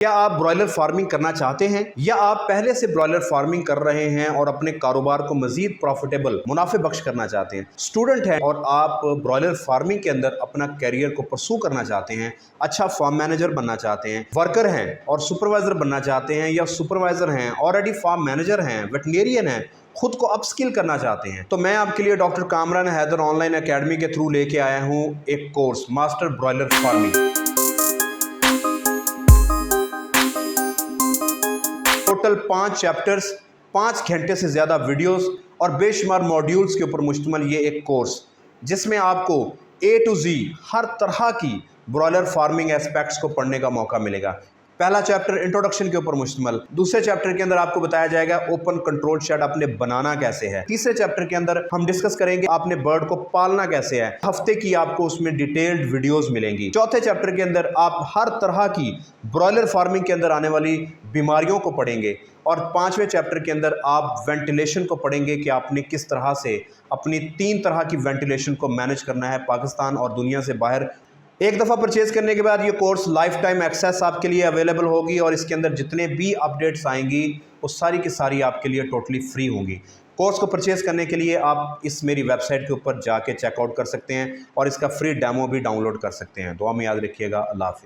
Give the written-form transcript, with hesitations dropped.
क्या आप broiler farming करना चाहते हैं या आप पहले से ब्रॉयलर फार्मिंग कर रहे हैं और अपने कारोबार को मजीद प्रॉफिटेबल मुनाफे बख्श करना चाहते हैं, स्टूडेंट हैं और आप ब्रॉयलर फार्मिंग के अंदर अपना कैरियर को परसू करना चाहते हैं, अच्छा फार्म मैनेजर बनना चाहते हैं, वर्कर हैं और सुपरवाइजर बनना चाहते हैं या सुपरवाइजर हैं, ऑलरेडी फार्म मैनेजर हैं, वेटनेरियन हैं, खुद को अपस्किल करना चाहते हैं, तो मैं आपके लिए doctor Kamran Haider online academy के थ्रू लेके आया हूँ एक course master broiler farming. Total 5 chapters, 5 घंटे से ज़्यादा वीडियोस और बेशुमार मॉड्यूल्स के ऊपर मुश्तमिल ये एक कोर्स, जिसमें आपको A to Z हर तरह की ब्रॉयलर फार्मिंग एस्पेक्ट्स को पढ़ने का मौका मिलेगा। पहला चैप्टर इंट्रोडक्शन के ऊपर मुश्तमिल, दूसरे चैप्टर के अंदर आपको बताया जाएगा ओपन कंट्रोल शेड आपने बनाना कैसे है, तीसरे चैप्टर के अंदर हम डिस्कस करेंगे आपने बर्ड को पालना कैसे है, हफ्ते की आपको उसमें डिटेल्ड वीडियोस मिलेंगी। चौथे चैप्टर के अंदर आप हर तरह की ब्रॉयलर फार्मिंग के अंदर आने वाली बीमारियों को पढ़ेंगे और 5वें चैप्टर के अंदर आप वेंटिलेशन को पढ़ेंगे कि आपने किस तरह से अपनी 3 तरह की वेंटिलेशन को मैनेज करना है पाकिस्तान और दुनिया से बाहर। एक दफ़ा परचेज़ करने के बाद ये कोर्स लाइफ टाइम एक्सेस आपके लिए अवेलेबल होगी और इसके अंदर जितने भी अपडेट्स आएंगी वो सारी की सारी आपके लिए टोटली फ्री होंगी। कोर्स को परचेज़ करने के लिए आप इस मेरी वेबसाइट के ऊपर जाके चेकआउट कर सकते हैं और इसका फ्री डेमो भी डाउनलोड कर सकते हैं। दुआ में याद रखिएगा। अल्लाह हाफ़िज़।